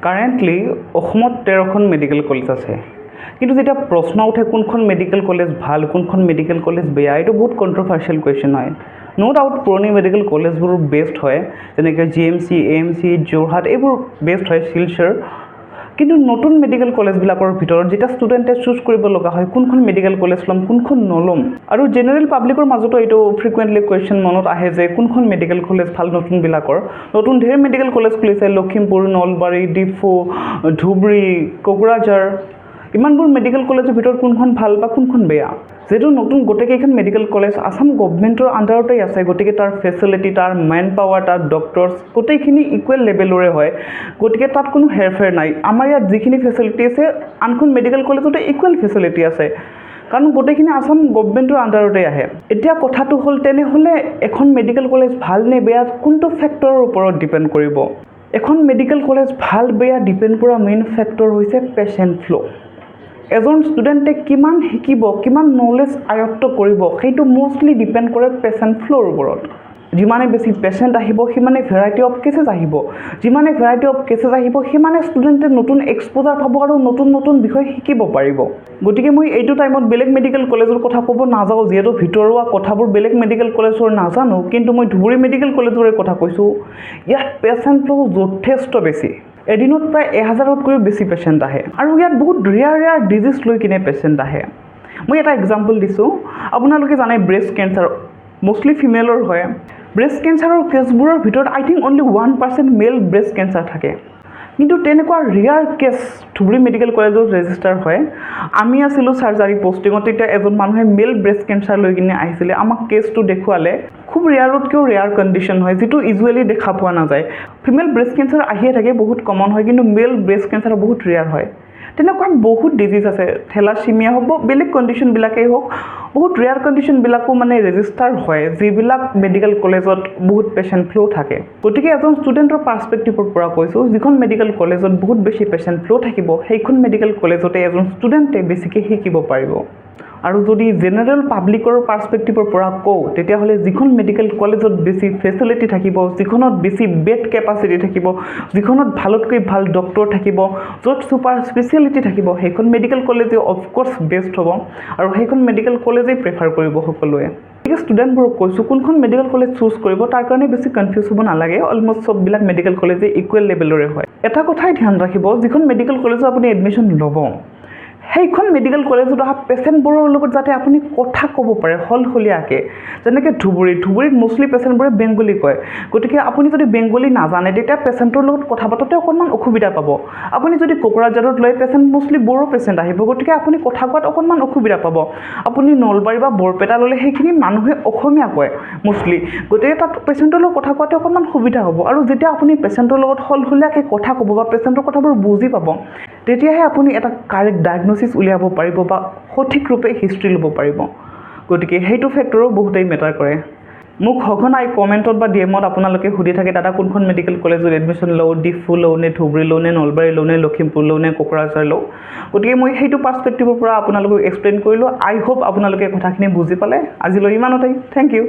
currently অসমত 13খন medical college আছে কিন্তু যেতিয়া প্ৰশ্ন উঠে কোনখন মেডিকেল কলেজ ভাল কোনখন মেডিকেল কলেজ বেয়া এইটো বহুত কন্ট্ৰভাৰ্চিয়েল কোৱেশ্চন হয় নো ডাউট পুৰণি মেডিকেল কলেজবোৰ বেষ্ট হয় যেনেকৈ জিএমচি এএমচি যোৰহাট এইবোৰ বেষ্ট হয় শিলচৰ কিন্তু নতুন মেডিকেল কলেজবিলাকৰ ভিতৰত যেতিয়া ষ্টুডেণ্টে চুজ কৰিব লগা হয় কোনখন মেডিকেল কলেজ ল'ম কোনখন নল'ম আৰু জেনেৰেল পাব্লিকৰ মাজতো এইটো ফ্ৰিকুৱেণ্টলি কুৱেশ্যন মনত আহে যে কোনখন মেডিকেল কলেজ ভাল নতুনবিলাকৰ নতুন ঢেৰ মেডিকেল কলেজ খুলিছে লখিমপুৰ নলবাৰী ডিফু ধুবুৰী কোকৰাঝাৰ ইমানবোৰ মেডিকেল কলেজৰ ভিতৰত কোনখন ভাল বা কোনখন বেয়া যেটো নতুন গোটেইকেইখন মেডিকেল কলেজ আসাম গভৰ্ণমেণ্টৰ আণ্ডাৰতেই আছে গতিকে তাৰ ফেচিলিটি তাৰ মেন পাৱাৰ তাৰ ডক্টৰছ গোটেইখিনি ইকুৱেল লেভেলৰে হয় গতিকে তাত কোনো হেৰফেৰ নাই আমাৰ ইয়াত যিখিনি ফেচিলিটি আছে আনখন মেডিকেল কলেজতে ইকুৱেল ফেচিলিটি আছে কাৰণ গোটেইখিনি আসাম গভৰ্ণমেণ্টৰ আণ্ডাৰতে আহে এতিয়া কথাটো হ'ল তেনেহ'লে এখন মেডিকেল কলেজ ভাল নে বেয়া কোনটো ফেক্টৰৰ ওপৰত ডিপেণ্ড কৰিব এখন মেডিকেল কলেজ ভাল বেয়া ডিপেণ্ড কৰা মেইন ফেক্টৰ হৈছে পেচেণ্ট ফ্ল' এজন ষ্টুডেণ্টে কিমান শিকিব কিমান নলেজ আয়ত্ত কৰিব সেইটো মোষ্টলি ডিপেণ্ড কৰে পেচেণ্ট ফ্ল'ৰ ওপৰত যিমানে বেছি পেচেণ্ট আহিব সিমানে ভেৰাইটি অফ কেছেছ আহিব যিমানে ভেৰাইটি অফ কেছেছ আহিব সিমানে ষ্টুডেণ্টে নতুন এক্সপ'জাৰ পাব আৰু নতুন নতুন বিষয় শিকিব পাৰিব গতিকে মই এইটো টাইমত বেলেগ মেডিকেল কলেজৰ কথা ক'ব নাযাওঁ যিহেতু ভিতৰুৱা কথাবোৰ বেলেগ মেডিকেল কলেজৰ নাজানো কিন্তু মই ধুবুৰী মেডিকেল কলেজৰে কথা কৈছোঁ ইয়াত পেচেণ্ট ফ্ল' যথেষ্ট বেছি এদিনত প্ৰায় 1000তকৈও বেছি পেচেণ্ট আহে আৰু ইয়াত বহুত ৰেয়াৰ ডিজিজ লৈ কিনে পেচেণ্ট আহে মই এটা এক্সাম্পল দিছোঁ আপোনালোকে জানে ব্ৰেষ্ট কেঞ্চাৰ মোষ্টলি ফিমেলৰ হয় ব্ৰেষ্ট কেঞ্চাৰৰ কেছবোৰৰ ভিতৰত আই থিংক অনলি 1% মেল ব্ৰেষ্ট কেঞ্চাৰ থাকে কিন্তু তেনেকুৱা ৰেয়াৰ কেছ ধুবুৰী মেডিকেল কলেজত ৰেজিষ্টাৰ হয় আমি আছিলোঁ চাৰ্জাৰী পষ্টিঙত তেতিয়া এজন মানুহে মেল ব্ৰেষ্ট কেঞ্চাৰ লৈ কিনে আহিছিলে আমাক কেছটো দেখুৱালে খুব ৰেয়াৰতকৈও ৰেয়াৰ কণ্ডিশ্যন হয় যিটো ইউজুৱেলি দেখা পোৱা নাযায় ফিমেল ব্ৰেষ্ট কেঞ্চাৰ আহিয়ে থাকে বহুত কমন হয় কিন্তু মেল ব্ৰেষ্ট কেঞ্চাৰ বহুত ৰেয়াৰ হয় তেনেকুৱা বহুত ডিজিজ আছে থেলাচিমিয়া হ'ব বেলেগ কণ্ডিশ্যনবিলাকেই হওক বহুত ৰেয়াৰ কণ্ডিশ্যনবিলাকো মানে ৰেজিষ্টাৰ হয় যিবিলাক মেডিকেল কলেজত বহুত পেচেণ্ট ফ্ল' থাকে গতিকে এজন ষ্টুডেণ্টৰ পাৰ্চপেক্টিভৰ পৰা কৈছোঁ যিখন মেডিকেল কলেজত বহুত বেছি পেচেণ্ট ফ্ল' থাকিব সেইখন মেডিকেল কলেজতে এজন ষ্টুডেণ্টে বেছিকৈ শিকিব পাৰিব আৰু যদি জেনেৰেল পাব্লিকৰ পাৰ্চপেক্টিভৰ পৰা কওঁ তেতিয়াহ'লে যিখন মেডিকেল কলেজত বেছি ফেচিলিটি থাকিব যিখনত বেছি বেড কেপাচিটি থাকিব যিখনত ভালতকৈ ভাল ডক্টৰ থাকিব য'ত ছুপাৰ স্পেচিয়েলিটি থাকিব সেইখন মেডিকেল কলেজে অফক'ৰ্ছ বেষ্ট হ'ব আৰু সেইখন মেডিকেল কলেজেই প্ৰেফাৰ কৰিব সকলোৱে গতিকে ষ্টুডেণ্টবোৰক কৈছোঁ কোনখন মেডিকেল কলেজ চুজ কৰিব তাৰ কাৰণে বেছি কনফিউজ হ'ব নালাগে অলমষ্ট চববিলাক মেডিকেল কলেজে ইকুৱেল লেভেলৰে হয় এটা কথাই ধ্যান ৰাখিব যিখন মেডিকেল কলেজত আপুনি এডমিশ্যন ল'ব সেইখন মেডিকেল কলেজত অহা পেচেণ্টবোৰৰ লগত যাতে আপুনি কথা ক'ব পাৰে সলসলীয়াকৈ যেনেকৈ ধুবুৰীত মোষ্টলি পেচেণ্টবোৰে বেংগলী কয় গতিকে আপুনি যদি বেংগলী নাজানে তেতিয়া পেচেণ্টৰ লগত কথা পাতোঁতে অকণমান অসুবিধা পাব আপুনি যদি কোকৰাঝাৰত লৈ পেচেণ্ট মোষ্টলি বড়ো পেচেণ্ট আহিব গতিকে আপুনি কথা কোৱাত অকণমান অসুবিধা পাব আপুনি নলবাৰী বা বৰপেটা ল'লে সেইখিনি মানুহে অসমীয়া কয় মোষ্টলি গতিকে তাত পেচেণ্টৰ লগত কথা কোৱাতে অকণমান সুবিধা হ'ব আৰু যেতিয়া আপুনি পেচেণ্টৰ লগত সলসলীয়াকৈ কথা ক'ব বা পেচেণ্টৰ কথাবোৰ বুজি পাব তেতিয়াহে আপুনি এটা কাৰেক্ট ডায়েগনচিছ উলিয়াব পাৰিব বা সঠিক ৰূপে হিষ্ট্ৰী ল'ব পাৰিব গতিকে সেইটো ফেক্টৰো বহুতেই মেটাৰ কৰে মোক সঘনাই কমেণ্টত বা ডিএমত আপোনালোকে সুধি থাকে দাদা কোনখন মেডিকেল কলেজত এডমিশ্যন লওঁ ডিফু লওঁ নে ধুবুৰী লওঁ নে নলবাৰী লওঁ নে লখিমপুৰ লওঁ নে কোকৰাঝাৰ লওঁ গতিকে মই সেইটো পাৰ্চপেক্টিভৰ পৰা আপোনালোকক এক্সপ্লেইন কৰিলোঁ আই হোপ আপোনালোকে কথাখিনি বুজি পালে আজিলৈ ইমানতেই থেংক ইউ